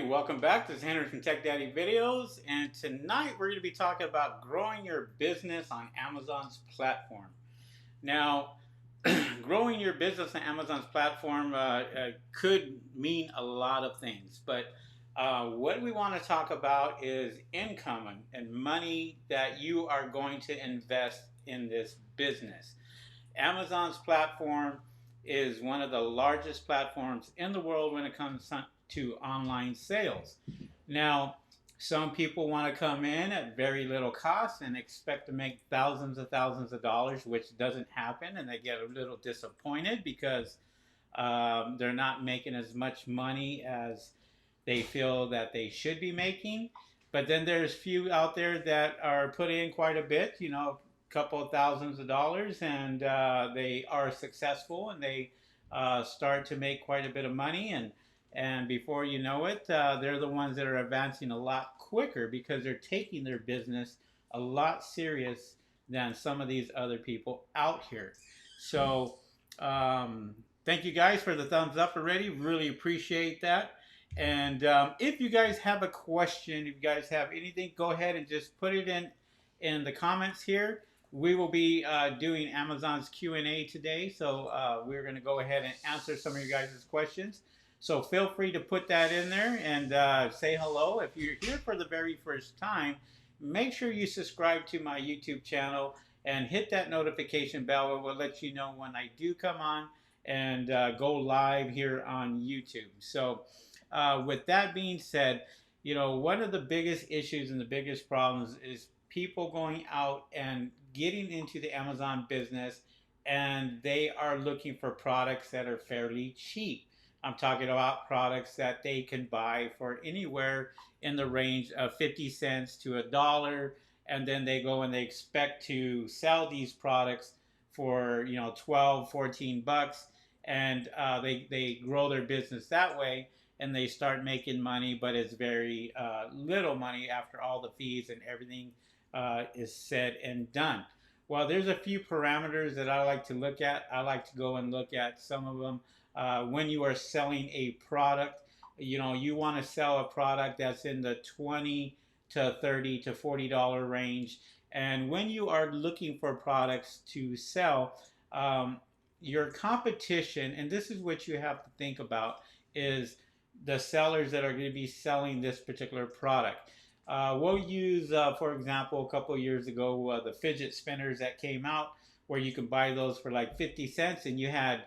welcome back. This is Henry from Tech Daddy Videos, and tonight we're going to be talking about growing your business on Amazon's platform. Now, growing your business on Amazon's platform could mean a lot of things, but what we want to talk about is income and money that you are going to invest in this business. Amazon's platform is one of the largest platforms in the world when it comes to online sales. Now, some people want to come in at very little cost and expect to make thousands of dollars, which doesn't happen, and they get a little disappointed because they're not making as much money as they feel that they should be making. But then there's few out there that are putting in quite a bit, couple of thousands of dollars, and they are successful, and they start to make quite a bit of money, and before you know it, they're the ones that are advancing a lot quicker because they're taking their business a lot serious than some of these other people out here. So thank you guys for the thumbs up already. Really appreciate that. And if you guys have a question, if you guys have anything, go ahead and just put it in the comments here. We will be doing Amazon's Q&A today, so we're going to go ahead and answer some of you guys' questions. So feel free to put that in there and say hello. If you're here for the very first time, make sure you subscribe to my YouTube channel and hit that notification bell. It will let you know when I do come on and go live here on YouTube. So with that being said, one of the biggest issues and the biggest problems is people going out and getting into the Amazon business, and they are looking for products that are fairly cheap. I'm talking about products that they can buy for anywhere in the range of 50 cents to $1, and then they go and they expect to sell these products for 12, 14 bucks, and they grow their business that way, and they start making money, but it's very little money after all the fees and everything is said and done. Well, there's a few parameters that I like to look at. I like to go and look at some of them. When you are selling a product, you want to sell a product that's in the $20 to $30 to $40 range. And when you are looking for products to sell, your competition, and this is what you have to think about, is the sellers that are going to be selling this particular product. We'll use, for example, a couple of years ago, the fidget spinners that came out, where you can buy those for like 50 cents, and you had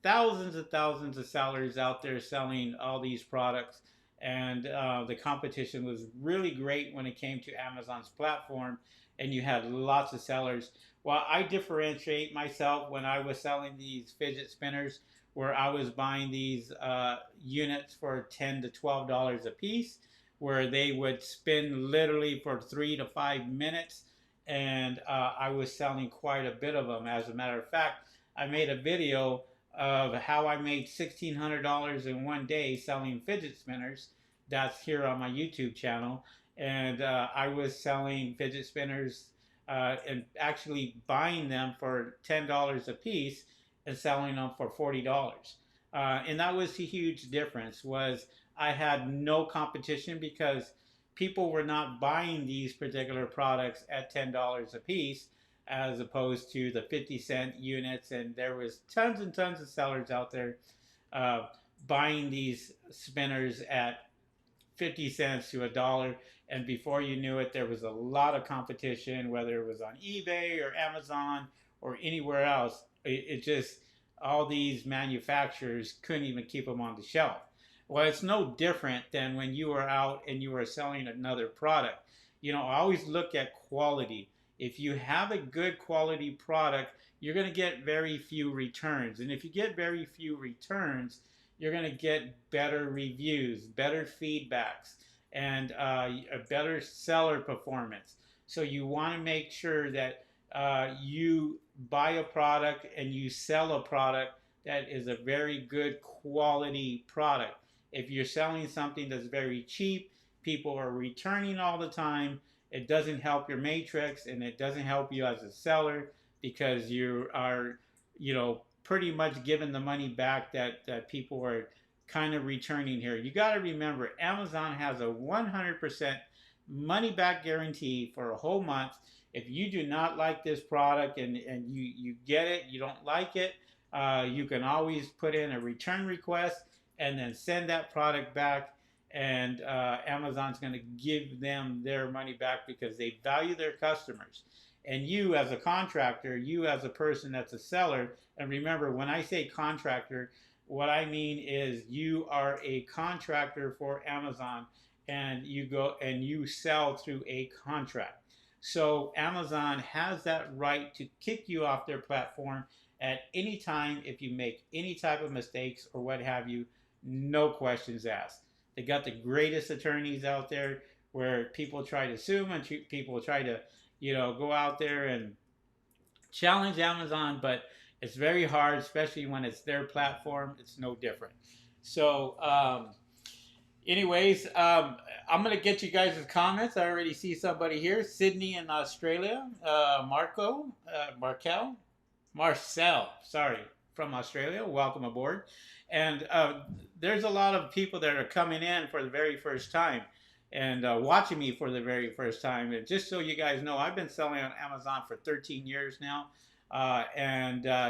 thousands of sellers out there selling all these products, and the competition was really great when it came to Amazon's platform, and you had lots of sellers. Well, I differentiate myself when I was selling these fidget spinners, where I was buying these units for $10 to $12 a piece, where they would spin literally for 3 to 5 minutes, and I was selling quite a bit of them. As a matter of fact, I made a video of how I made $1,600 in one day selling fidget spinners. That's here on my YouTube channel. And I was selling fidget spinners and actually buying them for $10 a piece and selling them for $40. And that was a huge difference. Was I had no competition because people were not buying these particular products at $10 a piece, as opposed to the 50-cent units, and there was tons and tons of sellers out there buying these spinners at 50 cents to $1, and before you knew it, there was a lot of competition, whether it was on eBay or Amazon or anywhere else. It just, all these manufacturers couldn't even keep them on the shelf. Well, it's no different than when you are out and you are selling another product. I always look at quality. If you have a good quality product, you're going to get very few returns. And if you get very few returns, you're going to get better reviews, better feedbacks, and a better seller performance. So you want to make sure that you buy a product and you sell a product that is a very good quality product. If you're selling something that's very cheap, people are returning all the time, it doesn't help your matrix, and it doesn't help you as a seller, because you are, pretty much giving the money back that people are kind of returning here. You got to remember, Amazon has a 100% money back guarantee for a whole month. If you do not like this product and you get it, you don't like it, you can always put in a return request and then send that product back. And Amazon's going to give them their money back because they value their customers. And you, as a contractor, you, as a person that's a seller, and remember, when I say contractor, what I mean is you are a contractor for Amazon and you go and you sell through a contract. So Amazon has that right to kick you off their platform at any time if you make any type of mistakes or what have you, no questions asked. They got the greatest attorneys out there where people try to sue them and people try to, go out there and challenge Amazon, but it's very hard, especially when it's their platform. It's no different. So, anyways, I'm going to get you guys' comments. I already see somebody here. Sydney in Australia. Marcel, sorry, from Australia. Welcome aboard. And there's a lot of people that are coming in for the very first time and watching me for the very first time. And just so you guys know, I've been selling on Amazon for 13 years now.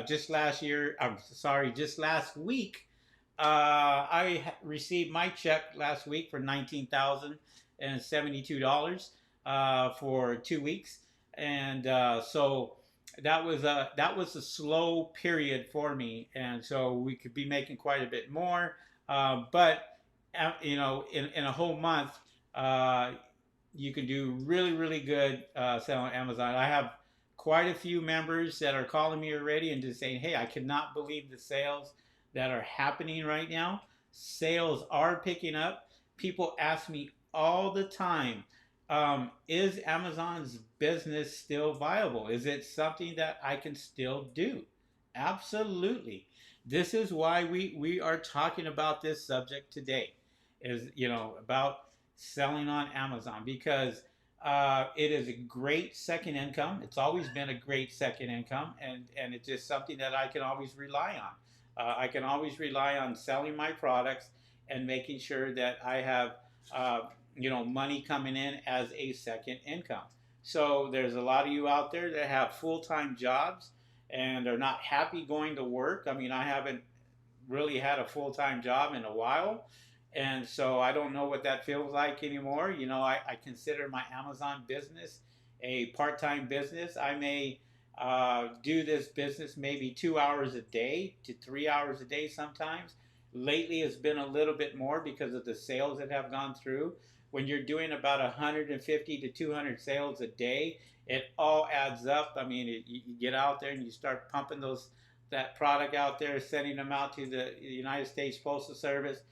Just last week, I received my check last week for $19,072 for 2 weeks. And so that was a slow period for me. And so we could be making quite a bit more. But in a whole month, you can do really, really good selling on Amazon. I have quite a few members that are calling me already and just saying, hey, I cannot believe the sales that are happening right now. Sales are picking up. People ask me all the time, is Amazon's business still viable? Is it something that I can still do? Absolutely. This is why we are talking about this subject today, is about selling on Amazon, because it is a great second income. It's always been a great second income, and it's just something that I can always rely on. I can always rely on selling my products and making sure that I have money coming in as a second income. So there's a lot of you out there that have full-time jobs and are not happy going to work. I mean, I haven't really had a full-time job in a while. And so I don't know what that feels like anymore. I consider my Amazon business a part-time business. I may do this business maybe 2 hours a day to 3 hours a day sometimes. Lately, it's been a little bit more because of the sales that have gone through. When you're doing about 150 to 200 sales a day, it all adds up. I mean, you get out there and you start pumping that product out there, sending them out to the United States Postal Service,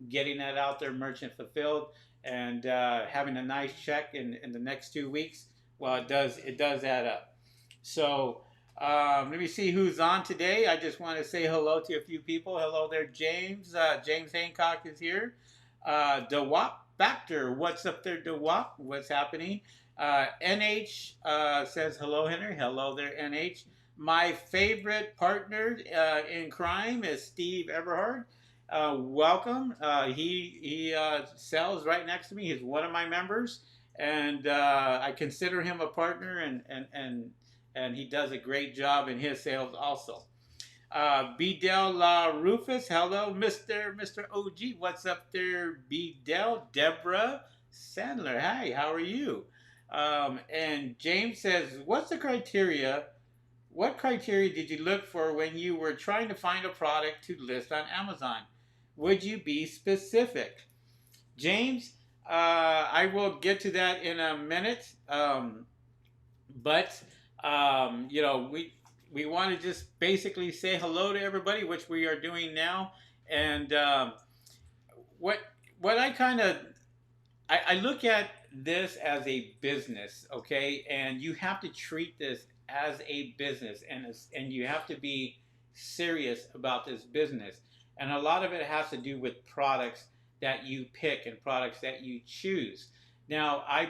getting that out there merchant fulfilled, and having a nice check in the next 2 weeks. Well, it does add up. So let me see who's on today. I just want to say hello to a few people. Hello there, James. James Hancock is here. DeWap Factor, what's up there, DeWap? What's happening? NH says hello, Henry. Hello there, NH. My favorite partner in crime is Steve Everhard. Welcome. He sells right next to me. He's one of my members, and I consider him a partner, and he does a great job in his sales also. Bedell La Rufus, hello, Mr. OG. What's up there, Bedell? Deborah Sandler, hi, how are you? And James says, what criteria did you look for when you were trying to find a product to list on Amazon? Would you be specific? James, I will get to that in a minute. We want to just basically say hello to everybody, which we are doing now. And what I look at this as a business, okay? And you have to treat this as a business, and you have to be serious about this business. And a lot of it has to do with products that you pick and products that you choose. Now, I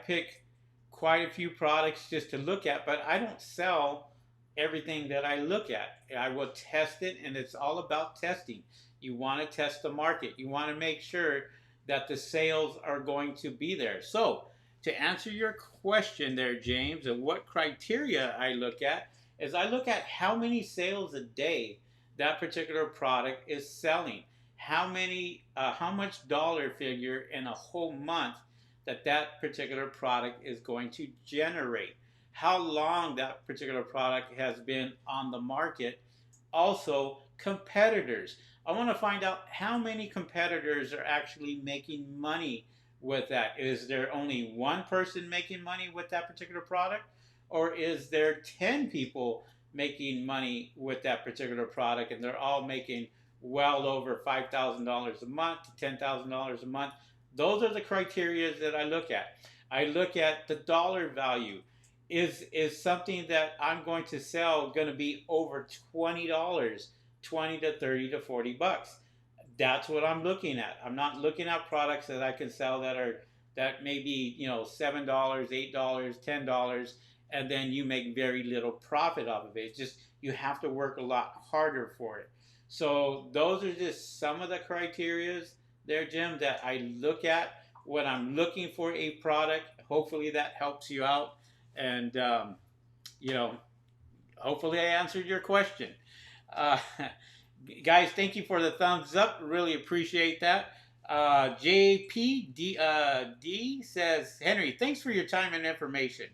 pick quite a few products just to look at, but I don't sell everything that I look at. I will test it, and it's all about testing. You want to test the market. You want to make sure that the sales are going to be there. So, to answer your question there, James, and what criteria I look at is I look at how many sales a day that particular product is selling. How much dollar figure in a whole month that that particular product is going to generate. How long that particular product has been on the market. Also, competitors. I want to find out how many competitors are actually making money with that. Is there only one person making money with that particular product? Or is there 10 people making money with that particular product and they're all making well over $5,000 a month to $10,000 a month? Those are the criteria that I look at. I look at the dollar value. Is something that I'm going to sell going to be over $20, 20 to 30 to 40 bucks? That's what I'm looking at. I'm not looking at products that I can sell that may be, $7, $8, $10, and then you make very little profit off of it. It's just you have to work a lot harder for it. So those are just some of the criterias there, Jim, that I look at when I'm looking for a product. Hopefully that helps you out, and hopefully I answered your question. Uh, Guys, thank you for the thumbs up. Really appreciate that. JPD says, Henry, thanks for your time and information.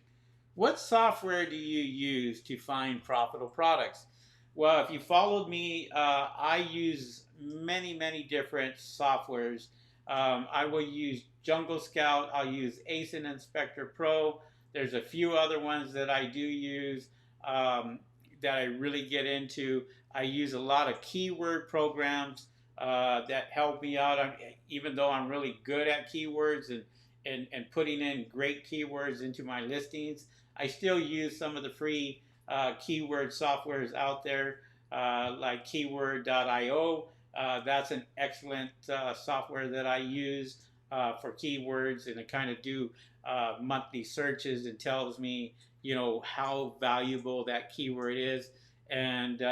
What software do you use to find profitable products? Well, if you followed me, I use many different softwares. I will use JUNGLESCOUT. I'll use ASINSPECTOR Pro. There's a few other ones that I do use that I really get into. I use a lot of keyword programs that help me out. Even though I'm really good at keywords and putting in great keywords into my listings, I still use some of the free keyword softwares out there, like keyword.io. That's an excellent software that I use for keywords, and it kind of do monthly searches and tells me, how valuable that keyword is. And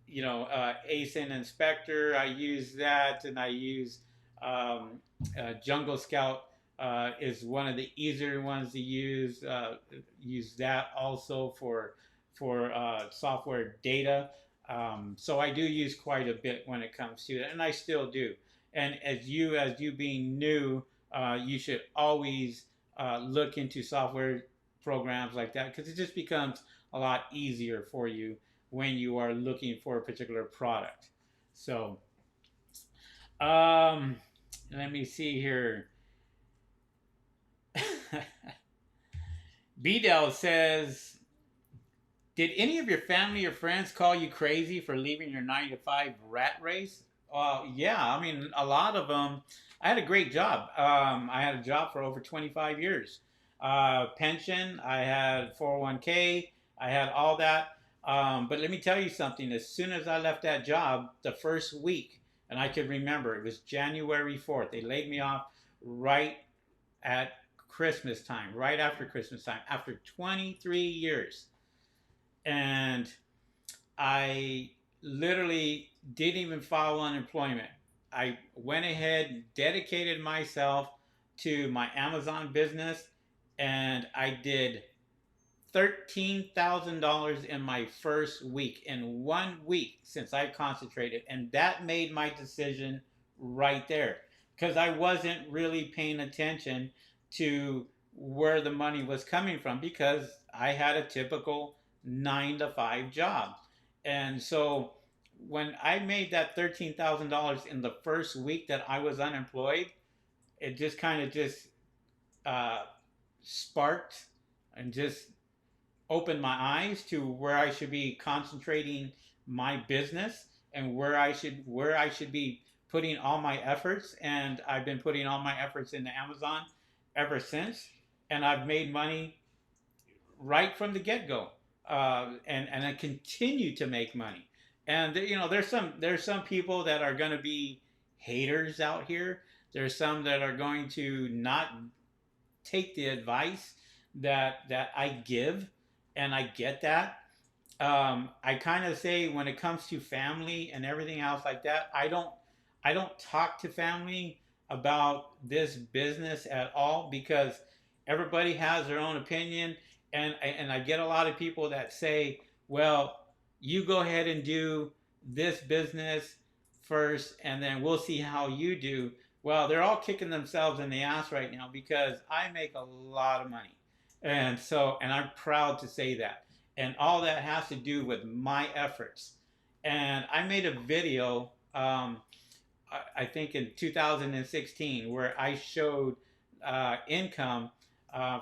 ASINSPECTOR, I use that, and I use JUNGLESCOUT is one of the easier ones to use. Use that also for software data. So I do use quite a bit when it comes to it, and I still do. And as you being new, you should always look into software programs like that, because it just becomes a lot easier for you when you are looking for a particular product. So let me see here. Bdell says, did any of your family or friends call you crazy for leaving your 9 to 5 rat race? Yeah, I mean, a lot of them. I had a great job. I had a job for over 25 years. Pension, I had 401k, I had all that. But let me tell you something. As soon as I left that job, the first week, and I could remember, it was January 4th. They laid me off right at Christmas time, right after Christmas time, after 23 years. And I literally didn't even file unemployment. I went ahead and dedicated myself to my Amazon business, and I did $13,000 in my first week, in 1 week, since I concentrated. And that made my decision right there, because I wasn't really paying attention to where the money was coming from, because I had a typical 9 to 5 job. And so when I made that $13,000 in the first week that I was unemployed, it just kind of just sparked and just opened my eyes to where I should be concentrating my business, and where I should be putting all my efforts. And I've been putting all my efforts into Amazon ever since, and I've made money right from the get-go, and I continue to make money. And there's some people that are going to be haters out here. There's some that are going to not take the advice that I give, and I get that. I kind of say when it comes to family and everything else like that, I don't talk to family about this business at all because everybody has their own opinion, and I get a lot of people that say, well, you go ahead and do this business first, and then we'll see how you do. Well, they're all kicking themselves in the ass right now because I make a lot of money, and I'm proud to say that, and all that has to do with my efforts. And I made a video, I think in 2016, where I showed income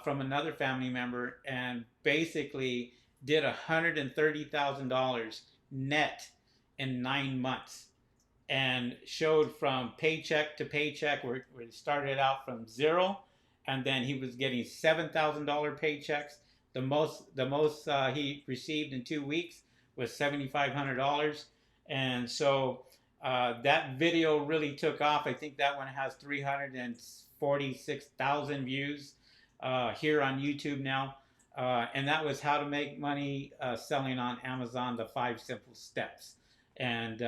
from another family member, and basically did $130,000 net in 9 months, and showed from paycheck to paycheck, where he started out from zero, and then he was getting $7,000 paychecks. The most he received in 2 weeks was $7,500, and so that video really took off. I think that one has 346,000 views here on YouTube now. And that was how to make money selling on Amazon, the 5 simple steps. And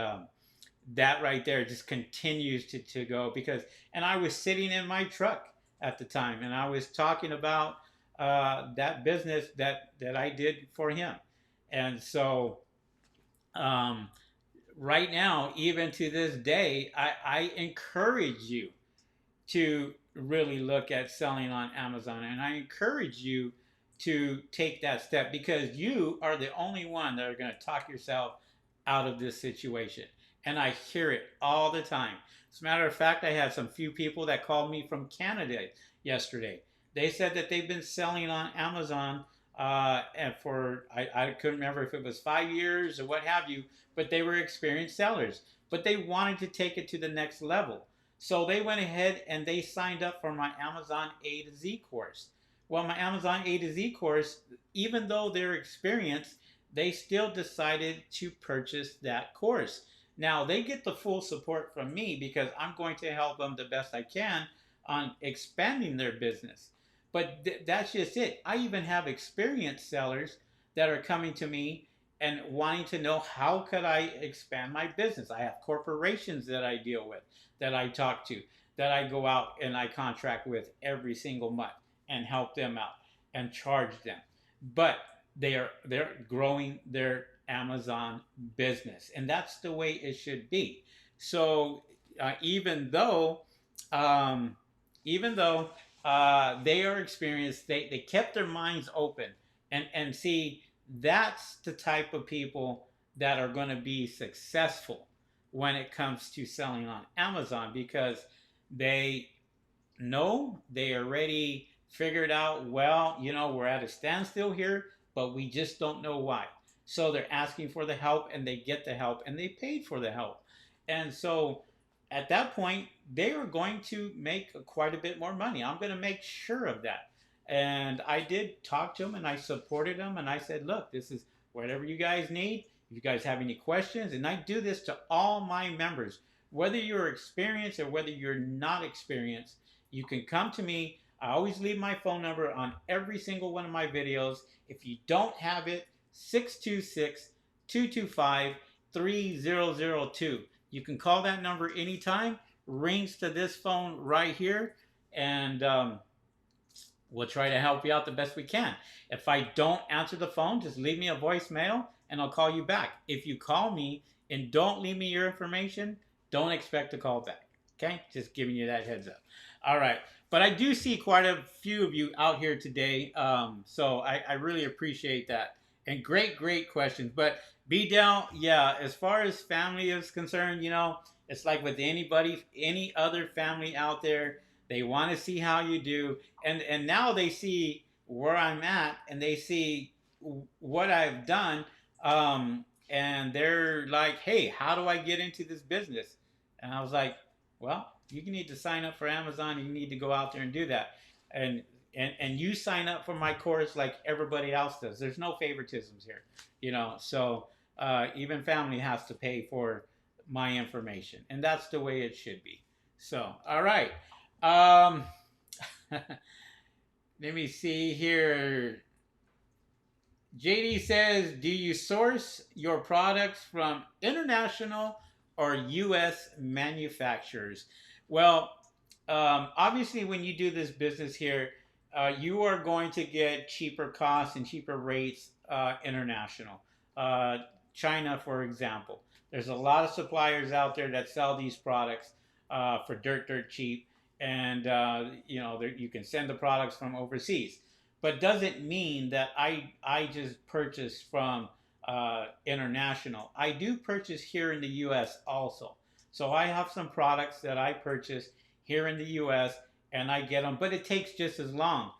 that right there just continues to go because, and I was sitting in my truck at the time, and I was talking about that business that I did for him. And so um, right now, even to this day, I encourage you to really look at selling on Amazon. And I encourage you to take that step because you are the only one that are going to talk yourself out of this situation. And I hear it all the time. As a matter of fact, I had some few people that called me from Canada yesterday. They said that they've been selling on Amazon and I couldn't remember if it was 5 years or what have you, but they were experienced sellers. But they wanted to take it to the next level. So they went ahead and they signed up for my Amazon A to Z course. Well, my Amazon A to Z course, even though they're experienced, they still decided to purchase that course. Now, they get the full support from me because I'm going to help them the best I can on expanding their business. But that's just it. I even have experienced sellers that are coming to me and wanting to know how could I expand my business. I have corporations that I deal with, that I talk to, that I go out and I contract with every single month and help them out and charge them. But they're growing their Amazon business, and that's the way it should be. So um, even though they are experienced, they kept their minds open, and see, that's the type of people that are going to be successful when it comes to selling on Amazon because they know they already figured out, well, we're at a standstill here, but we just don't know why. So they're asking for the help, and they get the help, and they paid for the help. And so at that point, they are going to make quite a bit more money. I'm going to make sure of that. And I did talk to them, and I supported them, and I said, look, this is whatever you guys need. If you guys have any questions, and I do this to all my members, whether you're experienced or whether you're not experienced, you can come to me. I always leave my phone number on every single one of my videos. If you don't have it, 626-225-3002. You can call that number anytime. Rings to this phone right here, and we'll try to help you out the best we can. If I don't answer the phone, just leave me a voicemail and I'll call you back. If you call me and don't leave me your information, don't expect to call back. Okay? Just giving you that heads up. All right. But I do see quite a few of you out here today. So I really appreciate that. And great, great questions. But B-Dell, yeah, as far as family is concerned, it's like with anybody, any other family out there, they want to see how you do. And now they see where I'm at, and they see what I've done. And they're like, hey, how do I get into this business? And I was like, well, you need to sign up for Amazon. You need to go out there and do that. And you sign up for my course like everybody else does. There's no favoritisms here, So even family has to pay for my information, and that's the way it should be. So, all right. Let me see here. JD says, do you source your products from international or U.S. manufacturers? Well, obviously, when you do this business here, you are going to get cheaper costs and cheaper rates international. Uh, China, for example, there's a lot of suppliers out there that sell these products for dirt cheap, and you know you can send the products from overseas, but doesn't mean that I just purchase from international. I do purchase here in the U.S. also. So I have some products that I purchase here in the U.S. and I get them, but it takes just as long.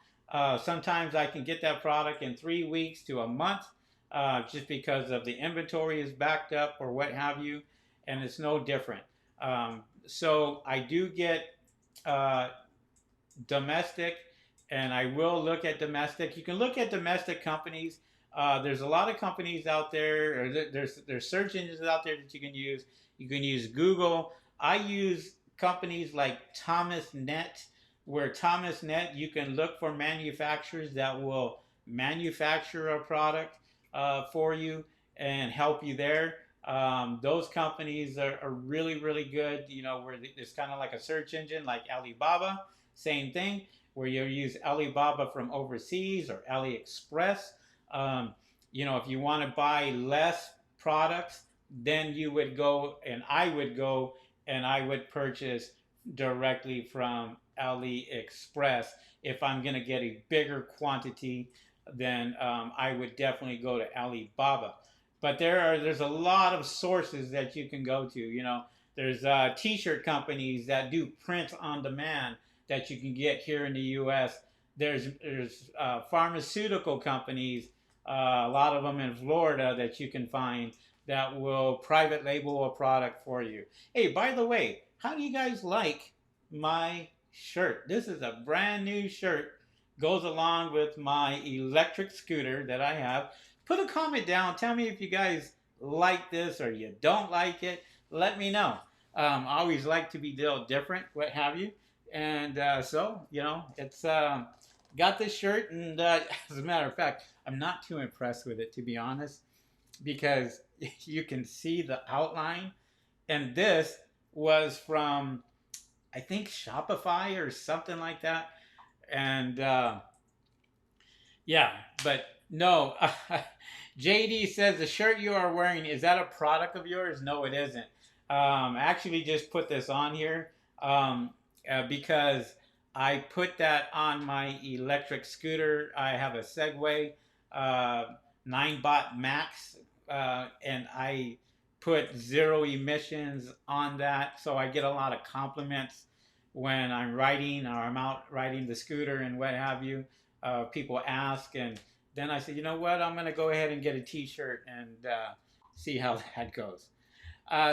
Sometimes I can get that product in 3 weeks to a month, just because of the inventory is backed up or what have you, and it's no different. So I do get uh, domestic, and I will look at domestic. You can look at domestic companies. There's a lot of companies out there, or there's search engines out there that you can use. You can use Google. I use companies like ThomasNet, where ThomasNet you can look for manufacturers that will manufacture a product for you and help you there. Those companies are really good. You know, where it's kind of like a search engine, like Alibaba. Same thing, where you use Alibaba from overseas or AliExpress. Um, you know, if you want to buy less products, then you would go, and I would go, and I would purchase directly from AliExpress. If I'm going to get a bigger quantity, then I would definitely go to Alibaba. But there's a lot of sources that you can go to. You know, there's T-shirt companies that do print on demand that you can get here in the U.S. There's pharmaceutical companies, a lot of them in Florida that you can find that will private label a product for you. Hey, by the way, how do you guys like my shirt? This is a brand new shirt. Goes along with my electric scooter that I have. Put a comment down. Tell me if you guys like this or you don't like it. Let me know. I always like to be different, what have you. And so, you know, it's got this shirt. And as a matter of fact, I'm not too impressed with it, to be honest, because you can see the outline. And this was from, I think, Shopify or something like that. And yeah, but no. JD says the shirt you are wearing, is that a product of yours? No, it isn't. I actually just put this on here because I put that on my electric scooter. I have a Segway 9-bot Max, and I put zero emissions on that, so I get a lot of compliments when I'm riding or I'm out riding the scooter and what have you. People ask, and then I said, you know what, I'm going to go ahead and get a t-shirt and see how that goes.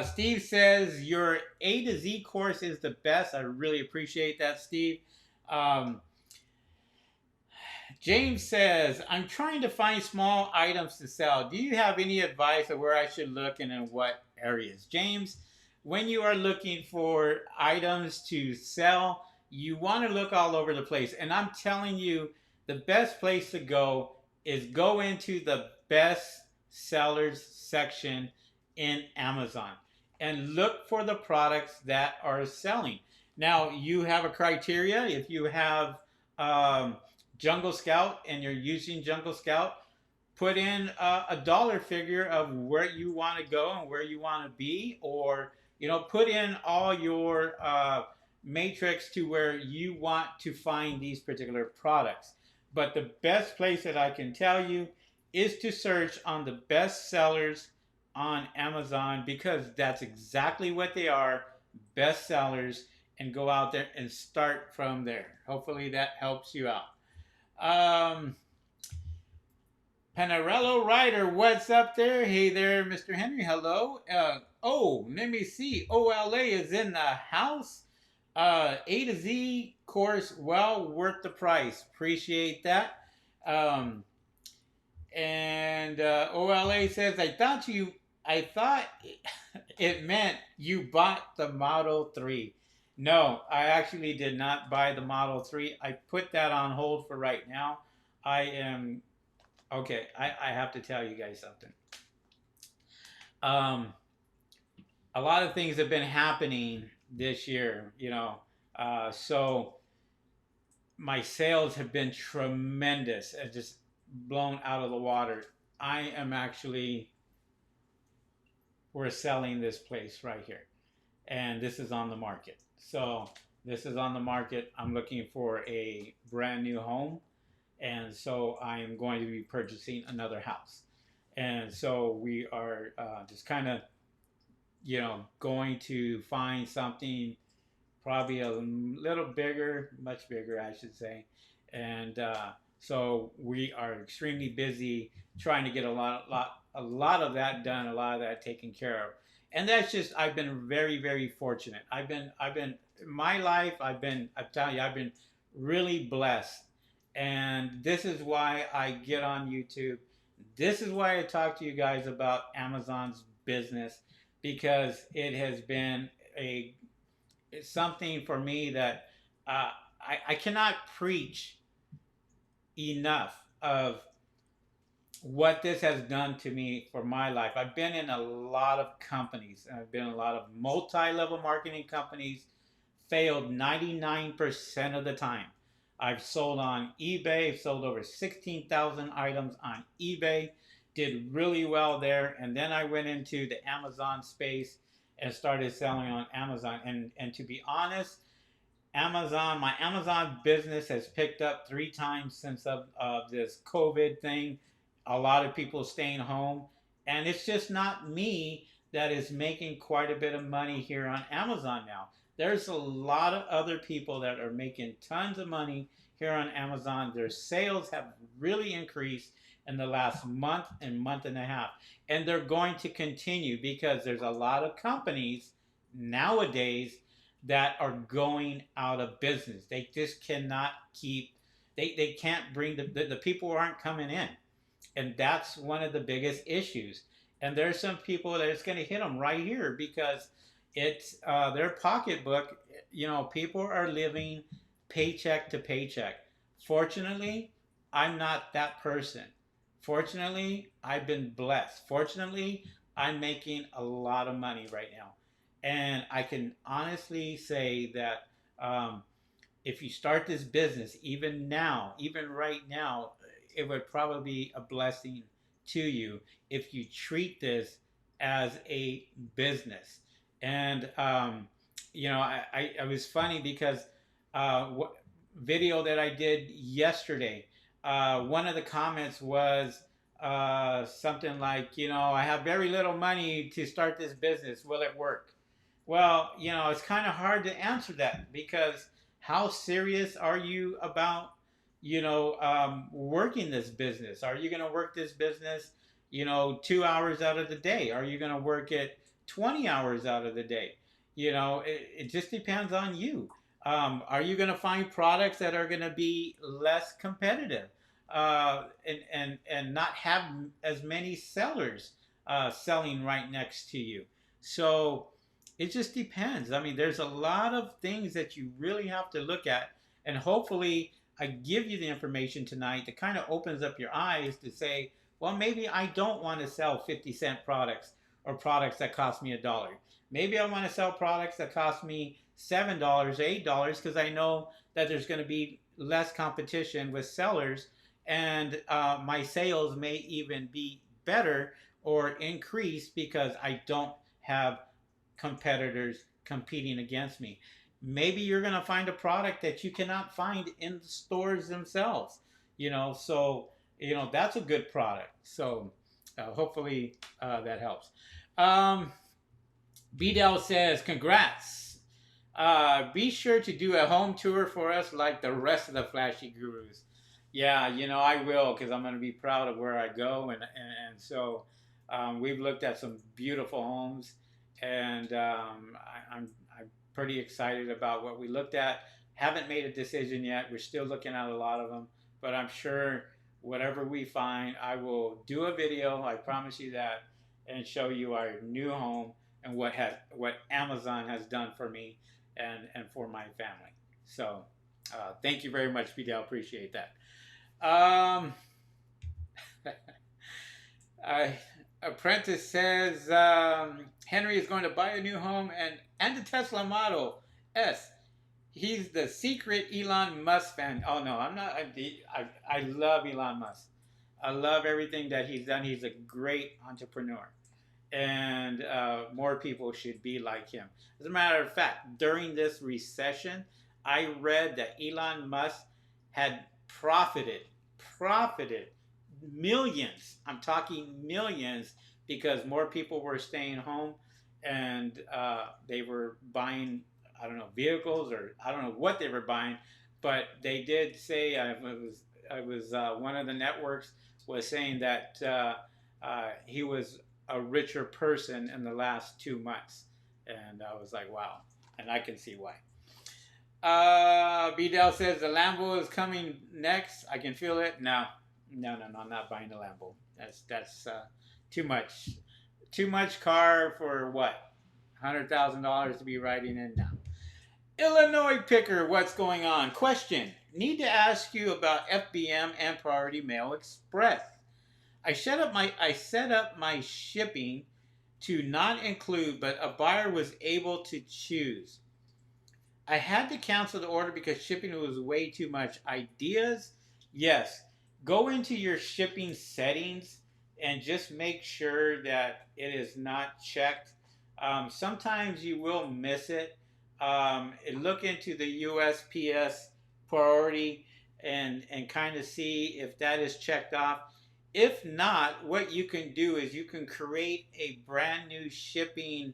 Steve says your A to Z course is the best. I really appreciate that, Steve. James says, I'm trying to find small items to sell. Do you have any advice of where I should look and in what areas? James, when you are looking for items to sell, you want to look all over the place. And I'm telling you, the best place to go is go into the best sellers section in Amazon and look for the products that are selling. Now, you have a criteria. If you have Jungle Scout and you're using Jungle Scout, put in a dollar figure of where you want to go and where you want to be, or you know, put in all your matrix to where you want to find these particular products. But the best place that I can tell you is to search on the best sellers on Amazon, because that's exactly what they are, best sellers, and go out there and start from there. Hopefully that helps you out. Panarello Rider, what's up there? Hey there, Mr. Henry. Hello. Oh, let me see. OLA is in the house. A to Z course, well worth the price. Appreciate that. And OLA says, I thought it meant you bought the Model 3. No, I actually did not buy the Model 3. I put that on hold for right now. I am Okay, I have to tell you guys something. Um, a lot of things have been happening this year, you know. So my sales have been tremendous and just blown out of the water. I am actually, we're selling this place right here, and this is on the market. So this is on the market. I'm looking for a brand new home, and so I am going to be purchasing another house. And so we are just kind of, you know, going to find something probably a little bigger, much bigger, I should say. And so we are extremely busy trying to get a lot of that done, a lot of that taken care of. And that's just, I've been very, very fortunate. My life, I'm telling you, I've been really blessed. And this is why I get on YouTube. This is why I talk to you guys about Amazon's business, because it has been a it's something for me that I cannot preach enough of what this has done to me for my life. I've been in a lot of companies. I've been in a lot of multi-level marketing companies, failed 99% of the time. I've sold on eBay, sold over 16,000 items on eBay, did really well there. And then I went into the Amazon space and started selling on Amazon. And to be honest, my Amazon business has picked up 3 times since of this COVID thing. A lot of people staying home, and it's just not me that is making quite a bit of money here on Amazon now. There's a lot of other people that are making tons of money here on Amazon. Their sales have really increased in the last month and month and a half, and they're going to continue because there's a lot of companies nowadays that are going out of business. They just cannot keep, they can't bring the people aren't coming in. And that's one of the biggest issues. And there's some people that it's going to hit them right here because it's their pocketbook. You know, people are living paycheck to paycheck. Fortunately, I'm not that person. Fortunately, I've been blessed. Fortunately, I'm making a lot of money right now. And I can honestly say that if you start this business, even now, even right now, it would probably be a blessing to you if you treat this as a business. And you know, I was funny because what video that I did yesterday, one of the comments was something like, you know, I have very little money to start this business. Will it work? Well, you know, it's kind of hard to answer that because how serious are you about, you know, working this business? Are you going to work this business, you know, 2 hours out of the day? Are you going to work it 20 hours out of the day? You know, it just depends on you. Are you going to find products that are going to be less competitive and not have as many sellers selling right next to you? So it just depends. I mean, there's a lot of things that you really have to look at, and hopefully, I give you the information tonight that kind of opens up your eyes to say, well, maybe I don't want to sell 50-cent products or products that cost me $1. Maybe I want to sell products that cost me $7, $8, because I know that there's going to be less competition with sellers, and my sales may even be better or increase because I don't have competitors competing against me. Maybe you're going to find a product that you cannot find in the stores themselves, you know, so, you know, that's a good product. So hopefully that helps. Bdell says, congrats. Be sure to do a home tour for us like the rest of the Flashy Gurus. Yeah, you know, I will, because I'm going to be proud of where I go. And so we've looked at some beautiful homes, and I'm pretty excited about what we looked at. Haven't made a decision yet. We're still looking at a lot of them, but I'm sure whatever we find, I will do a video. I promise you that, and show you our new home and what Amazon has done for me and for my family. So thank you very much, Fidel. Appreciate that. I Apprentice says Henry is going to buy a new home and the Tesla Model S. He's the secret Elon Musk fan. Oh no, I'm not. I love Elon Musk. I love everything that he's done. He's a great entrepreneur, and more people should be like him. As a matter of fact, during this recession, I read that Elon Musk had profited millions. I'm talking millions because more people were staying home, and they were buying, I don't know, vehicles, or I don't know what they were buying, but they did say it was one of the networks was saying that he was a richer person in the last 2 months, and I was like, wow, and I can see why. Bdell says the Lambo is coming next. I can feel it. No, I'm not buying the Lambo. That's too much. Too much car for what? $100,000 to be riding in now. Illinois Picker, what's going on? Question. Need to ask you about FBM and Priority Mail Express. I set up my shipping to not include, but a buyer was able to choose. I had to cancel the order because shipping was way too much. Ideas? Yes. Go into your shipping settings and just make sure that it is not checked. Sometimes you will miss it. Look into the USPS priority and kind of see if that is checked off. If not, what you can do is you can create a brand new shipping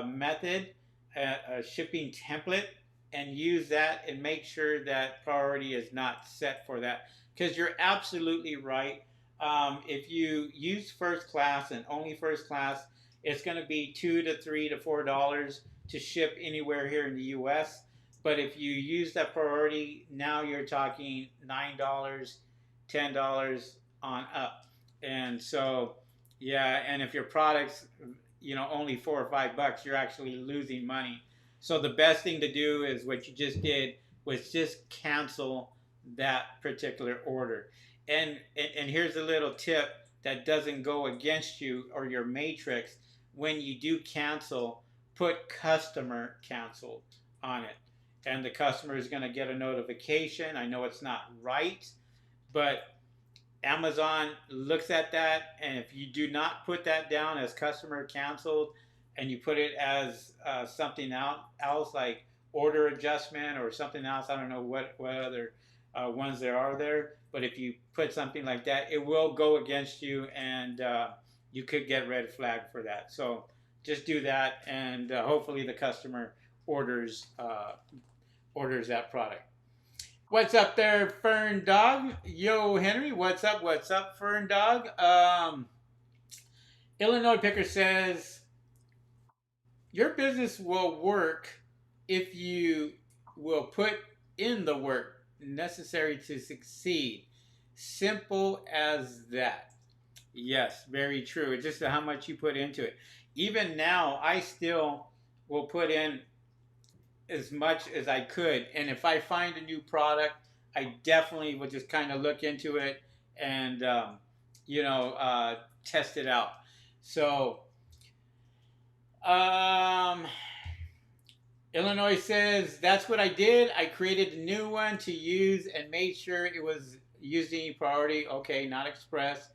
method, a shipping template, and use that and make sure that priority is not set for that. Because you're absolutely right. If you use first class and only first class, it's going to be $2 to $3 to $4 to ship anywhere here in the U.S. But if you use that priority, now you're talking $9, $10 on up. And so, yeah, and if your product's, only $4 or $5, you're actually losing money. So the best thing to do is what you just did was just cancel that particular order. And here's a little tip that doesn't go against you or your matrix. When you do cancel, put customer canceled on it. And the customer is going to get a notification. I know it's not right, but Amazon looks at that, and if you do not put that down as customer canceled and you put it as something else like order adjustment or something else, I don't know what other ones there are there, but if you put something like that, it will go against you, and you could get red flag for that. So just do that, and hopefully the customer orders that product. What's up there, Fern Dog? Yo, Henry, what's up? What's up, Fern Dog? Illinois Picker says, your business will work if you will put in the work necessary to succeed. Simple as that. Yes, very true. It's just how much you put into it. Even now, I still will put in as much as I could. And if I find a new product, I definitely would just kind of look into it and, test it out. So, Illinois says, that's what I did. I created a new one to use and made sure it was using priority, okay, not express,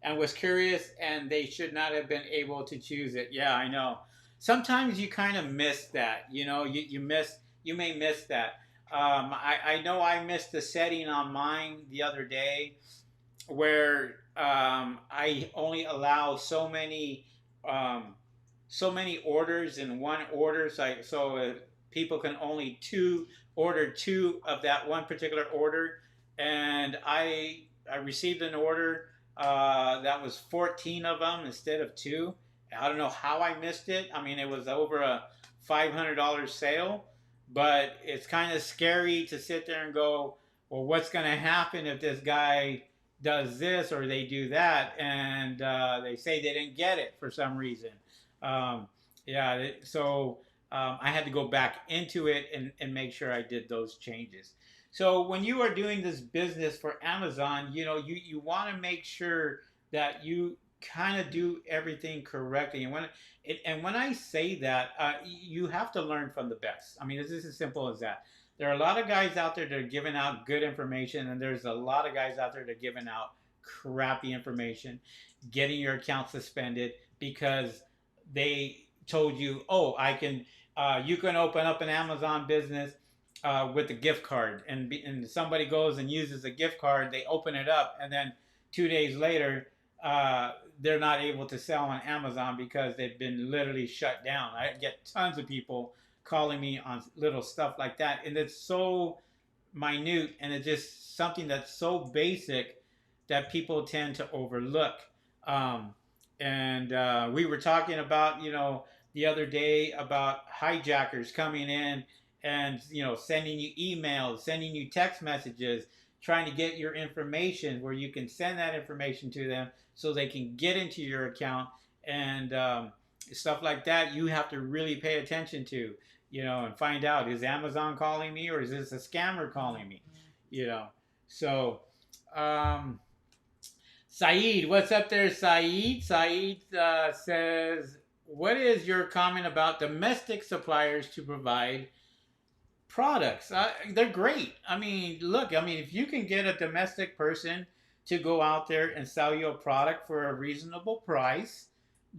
and was curious, and they should not have been able to choose it. Yeah, I know. Sometimes you kind of miss that, you may miss that. I know I missed the setting on mine the other day where I only allow so many orders in one order, so people can only order two of that one particular order, and I received an order that was 14 of them instead of 2. I don't know how I missed it. I mean, it was over a $500 sale, but it's kind of scary to sit there and go, well, what's going to happen if this guy does this or they do that, and they say they didn't get it for some reason. So I had to go back into it and make sure I did those changes. So when you are doing this business for Amazon, you want to make sure that you kind of do everything correctly. And when I say that, you have to learn from the best. I mean, it's just as simple as that. There are a lot of guys out there that are giving out good information, and there's a lot of guys out there that are giving out crappy information, getting your account suspended because they told you, oh, you can open up an Amazon business with a gift card, and somebody goes and uses a gift card, they open it up, and then 2 days later, they're not able to sell on Amazon because they've been literally shut down. I get tons of people calling me on little stuff like that, and it's so minute, and it's just something that's so basic that people tend to overlook. Um, and we were talking about, the other day about hijackers coming in and, sending you emails, sending you text messages, trying to get your information where you can send that information to them so they can get into your account and stuff like that. You have to really pay attention to, and find out, is Amazon calling me or is this a scammer calling me? So Saeed, what's up there, Saeed? Saeed says, what is your comment about domestic suppliers to provide products? They're great. I mean, look, if you can get a domestic person to go out there and sell you a product for a reasonable price,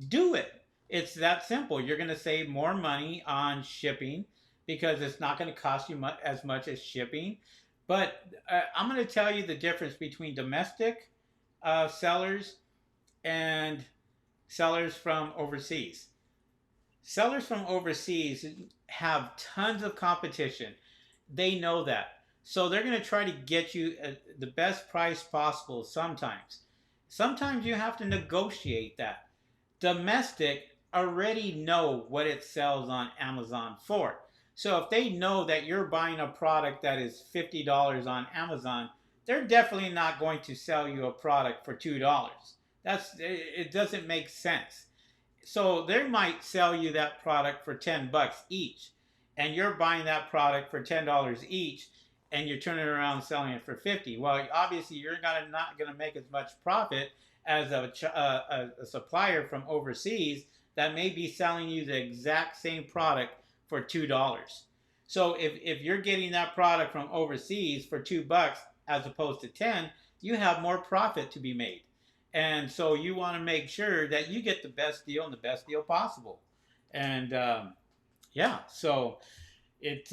do it. It's that simple. You're going to save more money on shipping because it's not going to cost you as much as shipping. But I'm going to tell you the difference between domestic sellers and sellers from overseas. Sellers from overseas have tons of competition. They know that. So they're going to try to get you the best price possible sometimes. Sometimes you have to negotiate that. Domestic already know what it sells on Amazon for. So if they know that you're buying a product that is $50 on Amazon, they're definitely not going to sell you a product for $2. It doesn't make sense. So they might sell you that product for $10 each, and you're buying that product for $10 each, and you're turning around and selling it for $50. Well, obviously you're not going to make as much profit as a supplier from overseas that may be selling you the exact same product for $2. So if you're getting that product from overseas for $2 as opposed to 10, you have more profit to be made. And so you want to make sure that you get the best deal and the best deal possible. And so it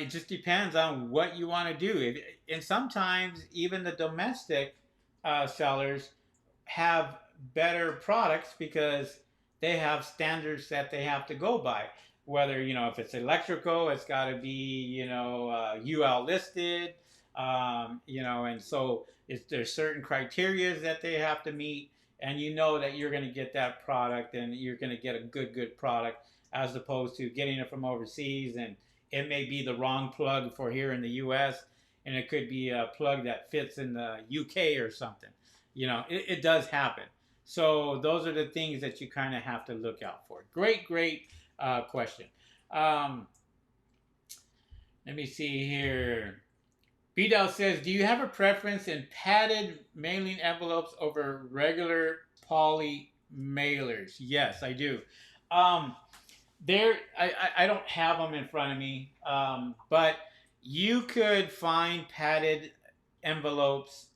just depends on what you want to do. And sometimes even the domestic sellers have better products because they have standards that they have to go by. Whether, if it's electrical, it's got to be, UL listed, and so there's certain criteria that they have to meet, and that you're going to get that product and you're going to get a good product, as opposed to getting it from overseas, and it may be the wrong plug for here in the US, and it could be a plug that fits in the UK or something. It does happen. So those are the things that you kind of have to look out for. Great question. Let me see here. Bidal says, do you have a preference in padded mailing envelopes over regular poly mailers? Yes, I do. I don't have them in front of me, but you could find padded envelopes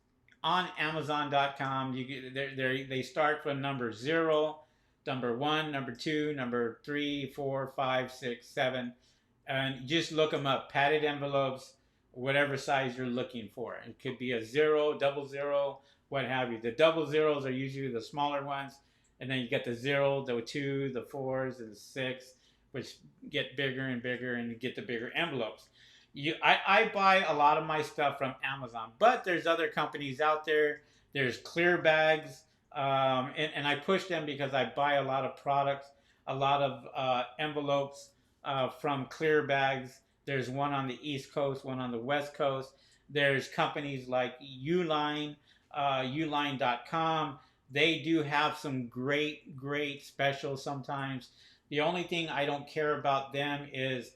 on Amazon.com. They start from number 0, number 1, number 2, number 3, 4, 5, 6, 7, and just look them up. Padded envelopes, whatever size you're looking for. It could be a 0, double 0, what have you. The double zeros are usually the smaller ones, and then you get the 0, the 2, the 4s, and the 6, which get bigger and bigger, and you get the bigger envelopes. I buy a lot of my stuff from Amazon, but there's other companies out there. There's Clear Bags, and I push them because I buy a lot of products, a lot of envelopes from Clear Bags. There's one on the East Coast, one on the West Coast. There's companies like Uline, uline.com. They do have some great specials sometimes. The only thing I don't care about them is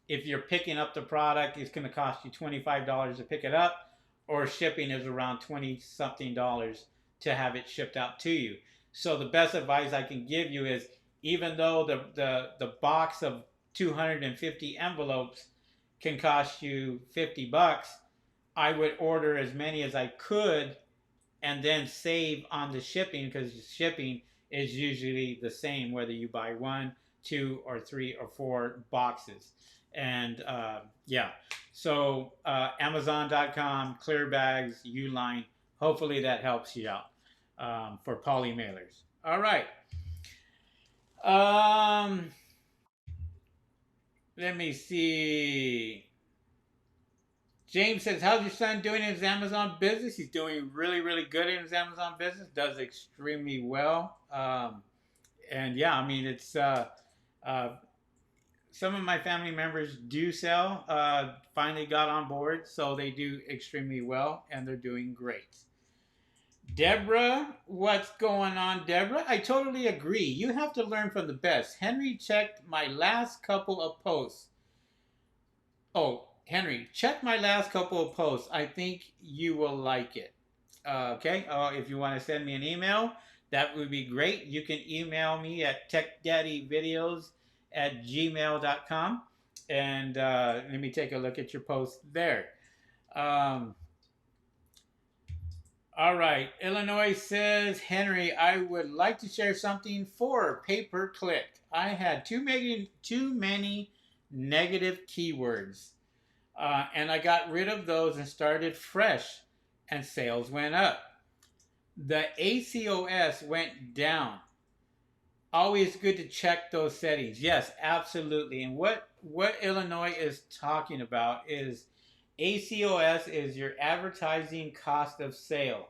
if you're picking up the product, it's going to cost you $25 to pick it up, or shipping is around 20 something dollars to have it shipped out to you. So the best advice I can give you is, even though the box of 250 envelopes can cost you $50, I would order as many as I could and then save on the shipping, because shipping is usually the same whether you buy 1, 2, or 3 or 4 boxes. And yeah, so Amazon.com, clear bags, Uline. Hopefully that helps you out for poly mailers. All right. Um, Let me see. James says, how's your son doing in his Amazon business? He's doing really, really good in his Amazon business. Does extremely well. And yeah, I mean, it's uh, some of my family members do sell. Finally got on board, so they do extremely well, and they're doing great. Deborah, what's going on, Deborah? I totally agree. You have to learn from the best. Henry checked my last couple of posts. Oh, Henry, check my last couple of posts. I think you will like it. Okay. If you want to send me an email, that would be great. You can email me at techdaddyvideos@gmail.com. And let me take a look at your post there. Um, all right. Illinois says, Henry, I would like to share something for pay-per-click. I had too many negative keywords. And I got rid of those and started fresh, and sales went up. The ACOS went down. Always good to check those settings. Yes, absolutely. And what Illinois is talking about is ACOS is your advertising cost of sale.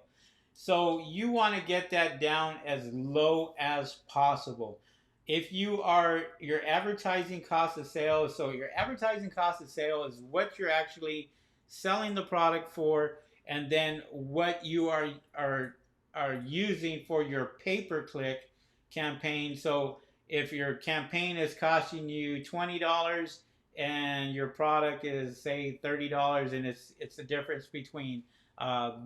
So you want to get that down as low as possible. If you are your advertising cost of sale, so your advertising cost of sale is what you're actually selling the product for, and then what you are using for your pay-per-click campaign. So if your campaign is costing you $20 and your product is say $30, and it's the difference between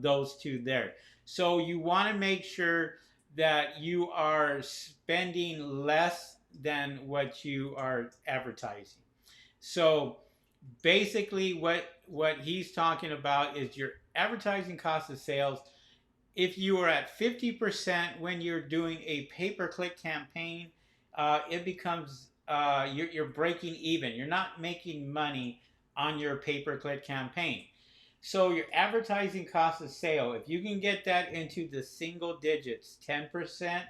those two there. So you want to make sure that you are spending less than what you are advertising. So basically what he's talking about is your advertising cost of sales. If you are at 50% when you're doing a pay-per-click campaign, it becomes you're breaking even. You're not making money on your pay-per-click campaign. So your advertising cost of sale, if you can get that into the single digits, 10%,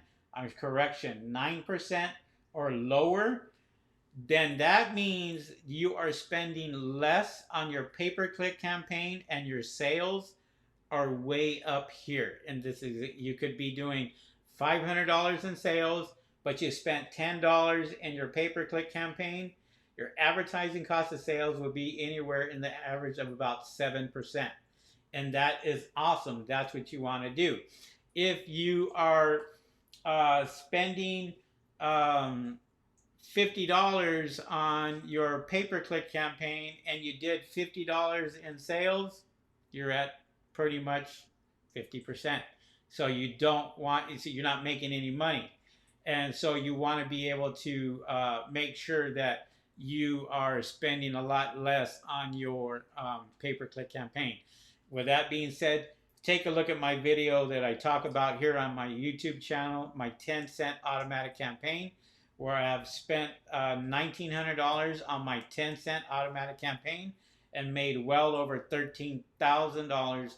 correction, 9% or lower, then that means you are spending less on your pay-per-click campaign, and your sales are way up here. And this is, you could be doing $500 in sales, but you spent $10 in your pay-per-click campaign. Your advertising cost of sales will be anywhere in the average of about 7%. And that is awesome. That's what you want to do. If you are spending $50 on your pay-per-click campaign and you did $50 in sales, you're at pretty much 50%. So you don't want, so you're not making any money. And so you want to be able to make sure that you are spending a lot less on your pay-per-click campaign. With that being said, take a look at my video that I talk about here on my YouTube channel, my 10-cent automatic campaign, where I have spent $1,900 on my 10-cent automatic campaign and made well over $13,000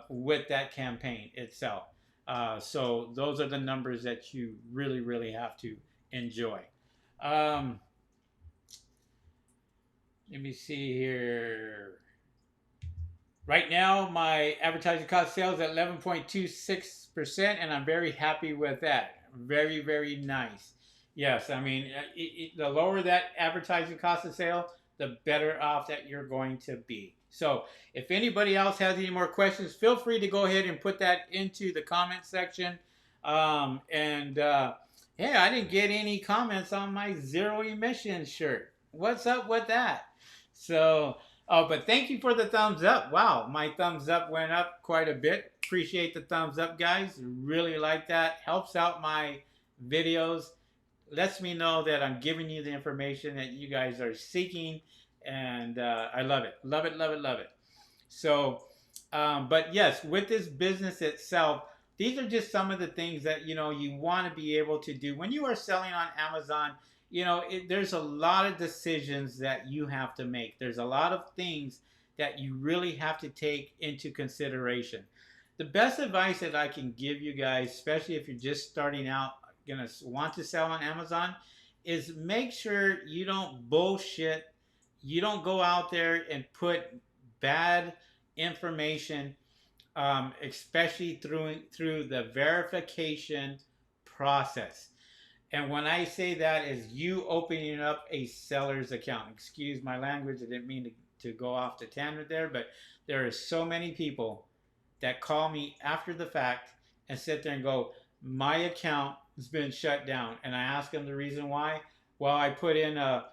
with that campaign itself. So those are the numbers that you really, really have to enjoy. Let me see here. Right now, my advertising cost sales at 11.26%, and I'm very happy with that. Very, very nice. Yes, I mean, the lower that advertising cost of sale, the better off that you're going to be. So if anybody else has any more questions, feel free to go ahead and put that into the comment section. Hey, I didn't get any comments on my zero emission shirt. What's up with that? So, oh, but thank you for the thumbs up. Wow, my thumbs up went up quite a bit. Appreciate the thumbs up, guys. Really like that. Helps out my videos. Lets me know that I'm giving you the information that you guys are seeking. And I love it. Love it, love it, love it. So, but yes, with this business itself, these are just some of the things that you want to be able to do when you are selling on Amazon. There's a lot of decisions that you have to make. There's a lot of things that you really have to take into consideration. The best advice that I can give you guys, especially if you're just starting out, gonna want to sell on Amazon, is make sure you don't bullshit. You don't go out there and put bad information, especially through the verification process. And when I say that, is you opening up a seller's account. Excuse my language, I didn't mean to go off the tangent there, but there are so many people that call me after the fact and sit there and go, my account has been shut down. And I ask them the reason why. Well, I put in a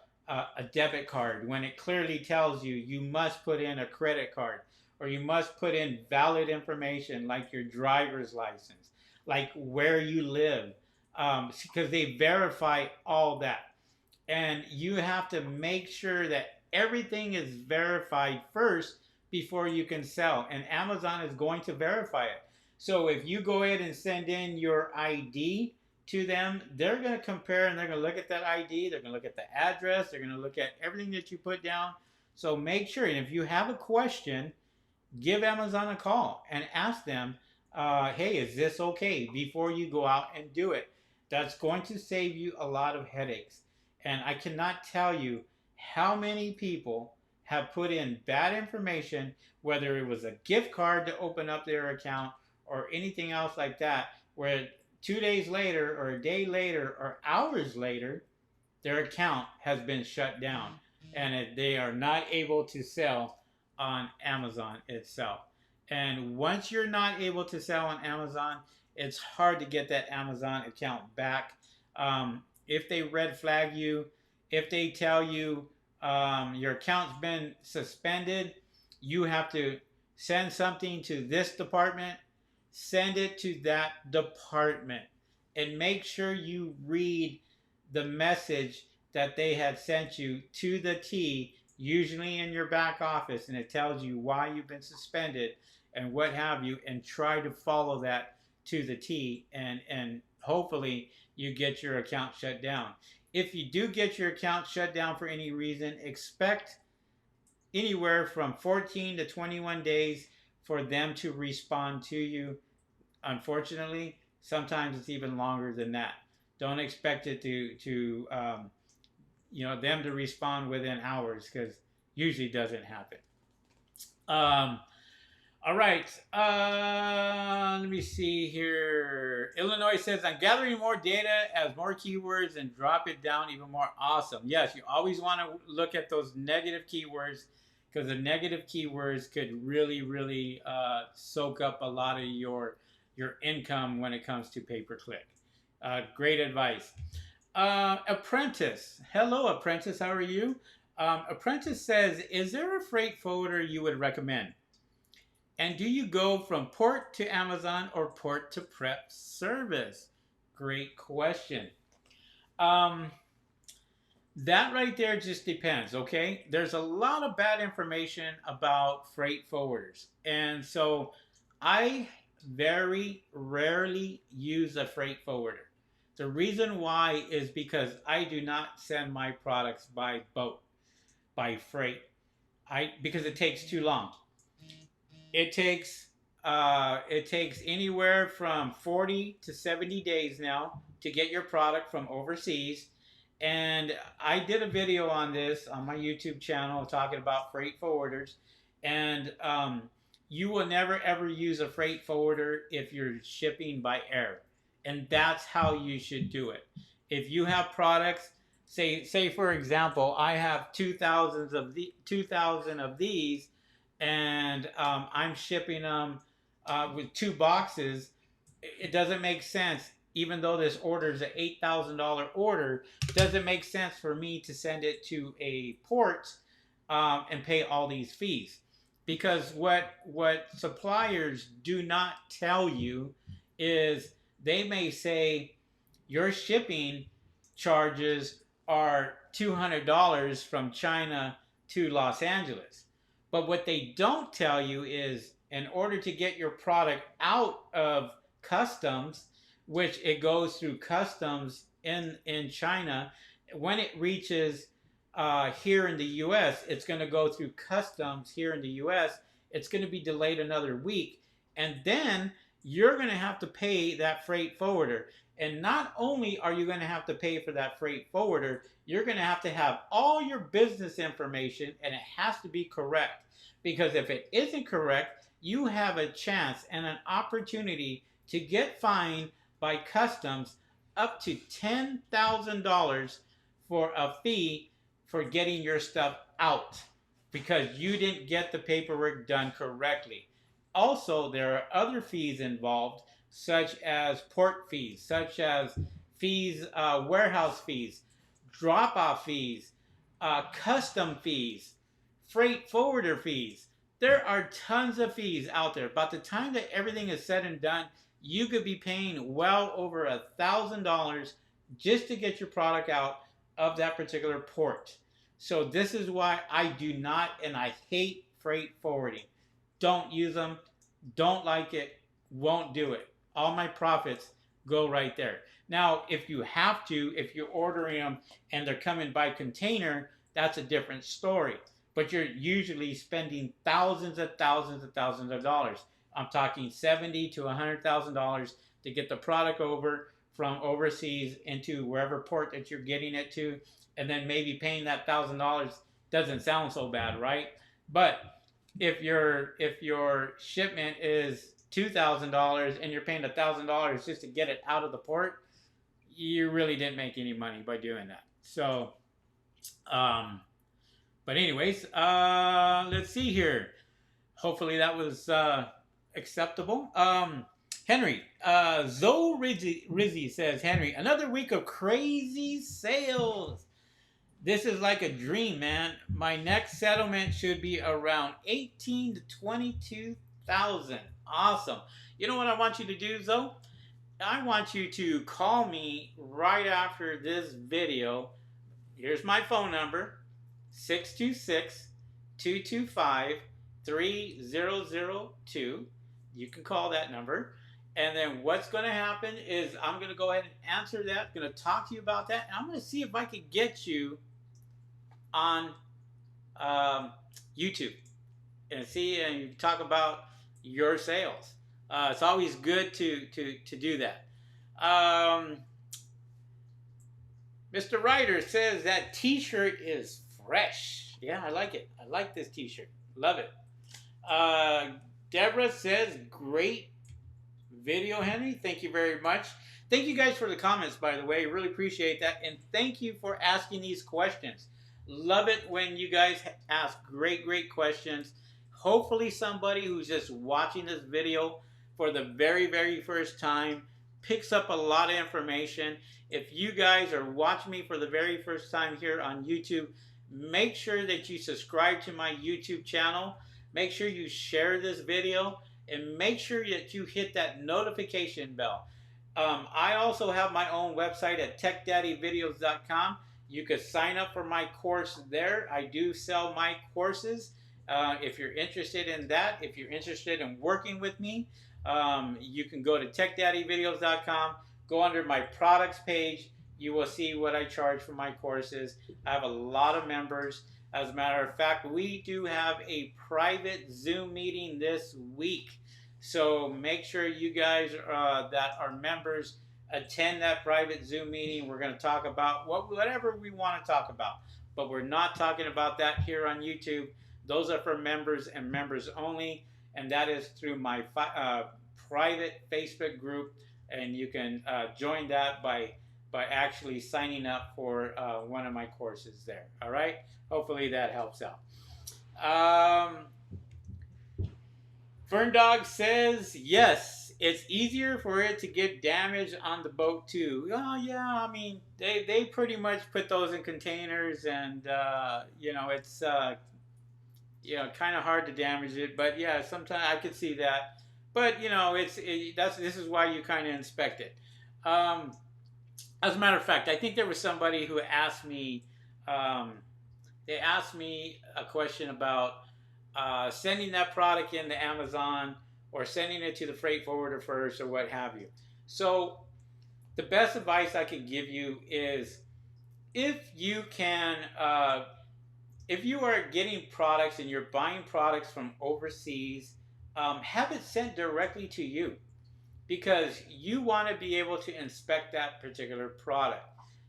debit card when it clearly tells you you must put in a credit card, or you must put in valid information like your driver's license, like where you live, because they verify all that. And you have to make sure that everything is verified first before you can sell. And Amazon is going to verify it. So if you go ahead and send in your ID to them, they're going to compare and they're going to look at that ID. They're going to look at the address. They're going to look at everything that you put down. So make sure, and if you have a question, give Amazon a call and ask them, hey, is this okay, before you go out and do it. That's going to save you a lot of headaches. And I cannot tell you how many people have put in bad information, whether it was a gift card to open up their account or anything else like that, where 2 days later or a day later or hours later, their account has been shut down and they are not able to sell on Amazon itself. And once you're not able to sell on Amazon, it's hard to get that Amazon account back. If they red flag you, if they tell you your account's been suspended, you have to send something to this department, send it to that department, and make sure you read the message that they had sent you to the T, usually in your back office, and it tells you why you've been suspended and what have you, and try to follow that to the T, and hopefully you get your account shut down. If you do get your account shut down for any reason, expect anywhere from 14 to 21 days for them to respond to you. Unfortunately, sometimes it's even longer than that. Don't expect it to them to respond within hours, because usually doesn't happen. All right. Let me see here. Illinois says, I'm gathering more data as more keywords and drop it down even more. Awesome. Yes, you always want to look at those negative keywords, because the negative keywords could really, really soak up a lot of your income when it comes to pay-per-click. Great advice. Apprentice. Hello, Apprentice. How are you? Apprentice says, is there a freight forwarder you would recommend? And do you go from port to Amazon or port to prep service? Great question. That right there just depends, okay? There's a lot of bad information about freight forwarders. And so I very rarely use a freight forwarder. The reason why is because I do not send my products by boat, by freight, because it takes too long. It takes anywhere from 40 to 70 days now to get your product from overseas. And I did a video on this on my YouTube channel talking about freight forwarders. And you will never ever use a freight forwarder if you're shipping by air. And that's how you should do it. If you have products, say for example, I have 2,000 of these, and I'm shipping them with 2 boxes. It doesn't make sense. even though this order is an $8,000 order, does it make sense for me to send it to a port and pay all these fees? Because what suppliers do not tell you is they may say your shipping charges are $200 from China to Los Angeles. But what they don't tell you is in order to get your product out of customs, which it goes through customs in China, when it reaches here in the U.S., it's going to go through customs here in the U.S. It's going to be delayed another week. And then you're going to have to pay that freight forwarder. And not only are you going to have to pay for that freight forwarder, you're going to have all your business information, and it has to be correct. Because if it isn't correct, you have a chance and an opportunity to get fined by customs up to $10,000 for a fee for getting your stuff out because you didn't get the paperwork done correctly. Also, there are other fees involved, such as port fees, such as fees, warehouse fees, drop-off fees, custom fees, freight forwarder fees. There are tons of fees out there. By the time that everything is said and done, you could be paying well over $1,000 just to get your product out of that particular port. So this is why I do not, and I hate freight forwarding. Don't use them. Don't like it. Won't do it. All my profits go right there. Now, if you have to, if you're ordering them and they're coming by container, that's a different story. But you're usually spending thousands of dollars. I'm talking $70,000 to $100,000 to get the product over from overseas into wherever port that you're getting it to, and then maybe paying that $1,000 doesn't sound so bad, right? But if your shipment is $2,000 and you're paying $1,000 just to get it out of the port, you really didn't make any money by doing that. So, but anyways, let's see here. Hopefully that was acceptable. Henry, Zoe Rizzi says, Henry, another week of crazy sales. This is like a dream, man. My next settlement should be around 18 to 22,000. Awesome. You know what I want you to do, Zoe? I want you to call me right after this video. Here's my phone number, 626-225-3002. You can call that number. And then what's going to happen is I'm going to go ahead and answer that. I'm going to talk to you about that. And I'm going to see if I can get you on YouTube and see and talk about your sales. It's always good to do that. Mr. Ryder says that t-shirt is fresh. Yeah, I like it. I like this t-shirt. Love it. Deborah says, great video, Henry. Thank you very much. Thank you guys for the comments, by the way. Really appreciate that. And thank you for asking these questions. Love it when you guys ask great questions. Hopefully somebody who's just watching this video for the very first time picks up a lot of information. If you guys are watching me for the very first time here on YouTube, make sure that you subscribe to my YouTube channel. Make sure you share this video and make sure that you hit that notification bell. I also have my own website at techdaddyvideos.com. You could sign up for my course there. I do sell my courses. If you're interested in that, if you're interested in working with me, you can go to techdaddyvideos.com, go under my products page. You will see what I charge for my courses. I have a lot of members. As a matter of fact, we do have a private Zoom meeting this week. So make sure you guys that are members attend that private Zoom meeting. We're going to talk about whatever we want to talk about. But we're not talking about that here on YouTube. Those are for members and members only. And that is through my private Facebook group. And you can join that by actually signing up for one of my courses there. All right? Hopefully that helps out. Ferndog says, yes, it's easier for it to get damaged on the boat too. Oh yeah, I mean they pretty much put those in containers, and you know, it's you know, kind of hard to damage it. But yeah, sometimes I could see that. But you know, this is why you kind of inspect it. Um, as a matter of fact, I think there was somebody who asked me. Um, they asked me a question about sending that product into Amazon or sending it to the freight forwarder first or what have you. So the best advice I can give you is if you can, if you are getting products and you're buying products from overseas, have it sent directly to you because you want to be able to inspect that particular product.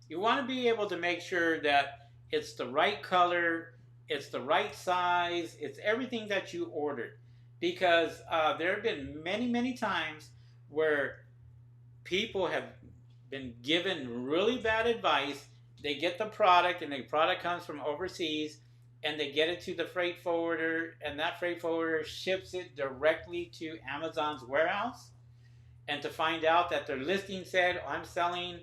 You want to be able to make sure that it's the right color, it's the right size, it's everything that you ordered. Because there have been many, many times where people have been given really bad advice. They get the product, and the product comes from overseas, and they get it to the freight forwarder, and that freight forwarder ships it directly to Amazon's warehouse. And to find out that their listing said, I'm selling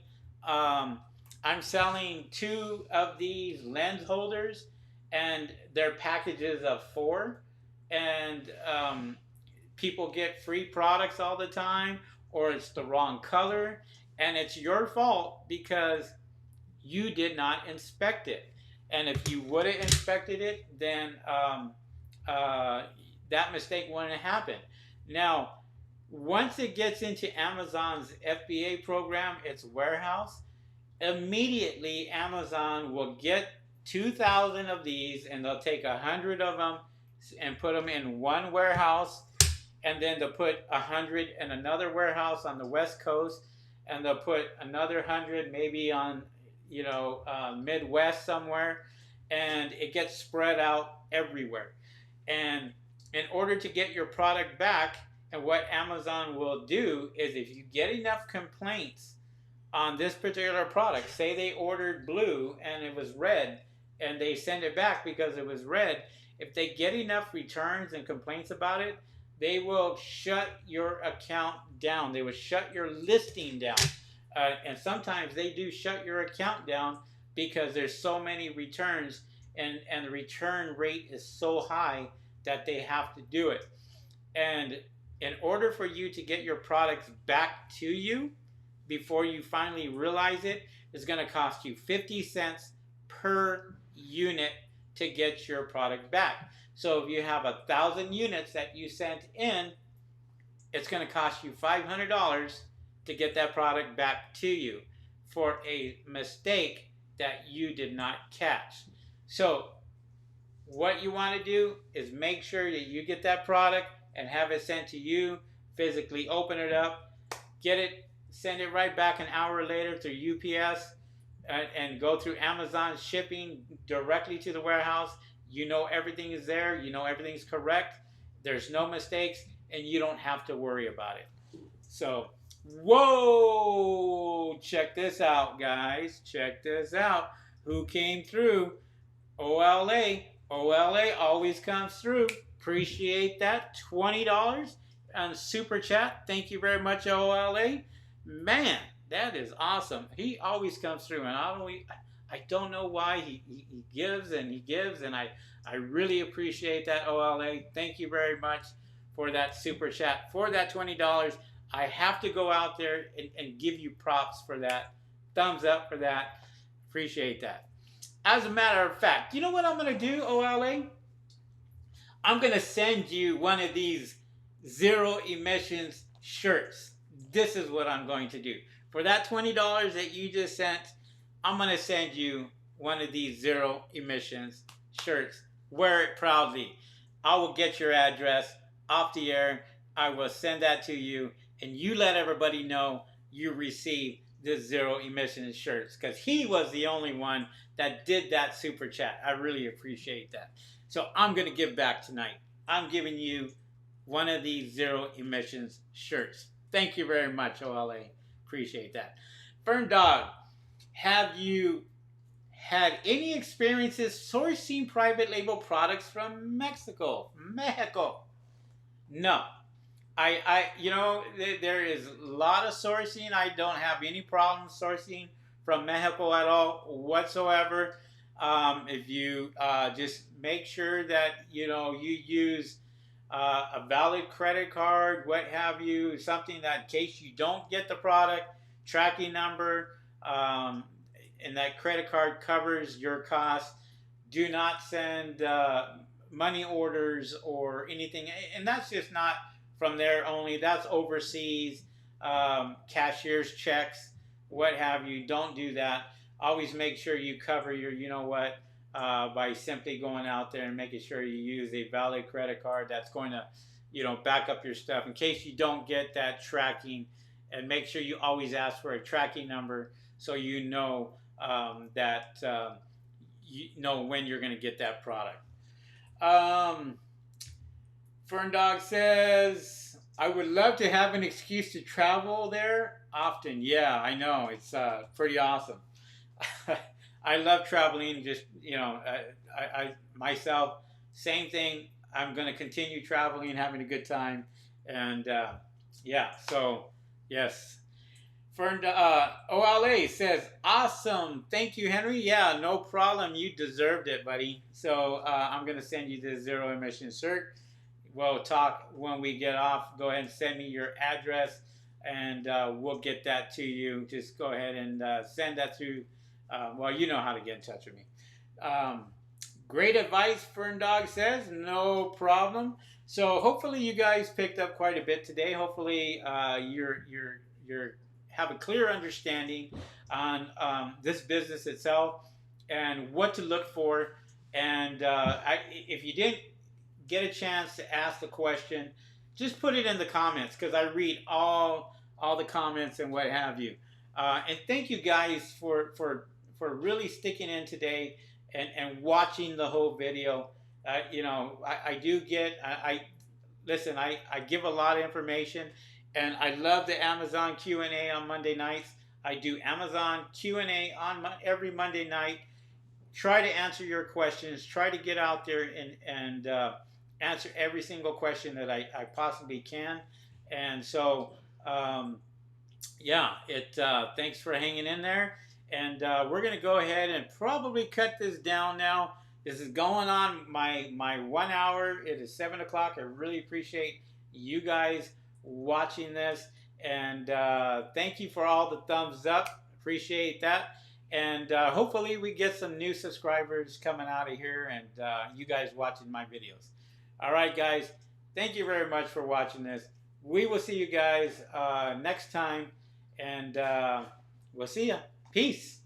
2 of these lens holders, and they're packages of 4, and people get free products all the time, or it's the wrong color, and it's your fault because you did not inspect it. And if you would have inspected it, then that mistake wouldn't have happened. Now, once it gets into Amazon's FBA program, its warehouse, immediately Amazon will get 2,000 of these, and they'll take 100 of them and put them in one warehouse, and then they'll put 100 in another warehouse on the West Coast, and they'll put another 100 maybe on, you know, Midwest somewhere, and it gets spread out everywhere. And in order to get your product back, and what Amazon will do is if you get enough complaints on this particular product, say they ordered blue and it was red, and they send it back because it was red, if they get enough returns and complaints about it, they will shut your account down. They will shut your listing down. And sometimes they do shut your account down because there's so many returns, and the return rate is so high that they have to do it. And in order for you to get your products back to you before you finally realize it, it's going to cost you 50 cents per unit to get your product back. So if you have 1,000 units that you sent in, it's going to cost you $500 to get that product back to you for a mistake that you did not catch. So what you want to do is make sure that you get that product and have it sent to you, physically open it up, get it, send it right back an hour later through UPS, and go through Amazon shipping directly to the warehouse. You know everything is there, you know everything's correct, there's no mistakes, and you don't have to worry about it. So, whoa, check this out, guys, check this out. Who came through? OLA always comes through. Appreciate that. $20 on Super Chat. Thank you very much, OLA. Man, that is awesome. He always comes through, and I don't know why he gives and he gives, and I really appreciate that, OLA. Thank you very much for that Super Chat, for that $20. I have to go out there and give you props for that. Thumbs up for that. Appreciate that. As a matter of fact, you know what I'm going to do, OLA? I'm going to send you one of these zero emissions shirts. This is what I'm going to do. For that $20 that you just sent, I'm going to send you one of these zero emissions shirts. Wear it proudly. I will get your address off the air. I will send that to you, and you let everybody know you received this zero emissions shirts, because he was the only one that did that Super Chat. I really appreciate that. So I'm going to give back tonight. I'm giving you one of these zero emissions shirts. Thank you very much, OLA. Appreciate that. Fern Dog, have you had any experiences sourcing private label products from Mexico? No. you know, there is a lot of sourcing. I don't have any problem sourcing from Mexico at all whatsoever. If you just make sure that you know you use a valid credit card, what have you, something that in case you don't get the product, tracking number, and that credit card covers your costs. Do not send money orders or anything, and that's just not from there only. That's overseas, cashier's checks, what have you. Don't do that. Always make sure you cover your, you know what, by simply going out there and making sure you use a valid credit card that's going to, you know, back up your stuff in case you don't get that tracking. And make sure you always ask for a tracking number so you know that you know when you're going to get that product. Fern Dog says, I would love to have an excuse to travel there often. Yeah, I know. It's pretty awesome. I love traveling. Just, you know, I myself, same thing. I'm going to continue traveling, having a good time. And yeah, so yes. Fern OLA says, awesome. Thank you, Henry. Yeah, no problem. You deserved it, buddy. So I'm going to send you the zero emission cert. We'll talk when we get off. Go ahead and send me your address, and we'll get that to you. Just go ahead and send that through. Well, you know how to get in touch with me. Great advice, Fern Dog says. No problem. So hopefully you guys picked up quite a bit today. Hopefully you're have a clear understanding on this business itself and what to look for. And if you didn't get a chance to ask the question, just put it in the comments because I read all the comments and what have you. And thank you guys for really sticking in today and watching the whole video. You know, I do get, listen, I give a lot of information, and I love the Amazon Q&A on Monday nights. I do Amazon Q&A on every Monday night. Try to answer your questions. Try to get out there and answer every single question that I possibly can. And so, yeah, thanks for hanging in there. And we're going to go ahead and probably cut this down now. This is going on my 1 hour. It is 7 o'clock. I really appreciate you guys watching this. And thank you for all the thumbs up. Appreciate that. And hopefully we get some new subscribers coming out of here and you guys watching my videos. All right, guys. Thank you very much for watching this. We will see you guys next time. And we'll see ya. Peace.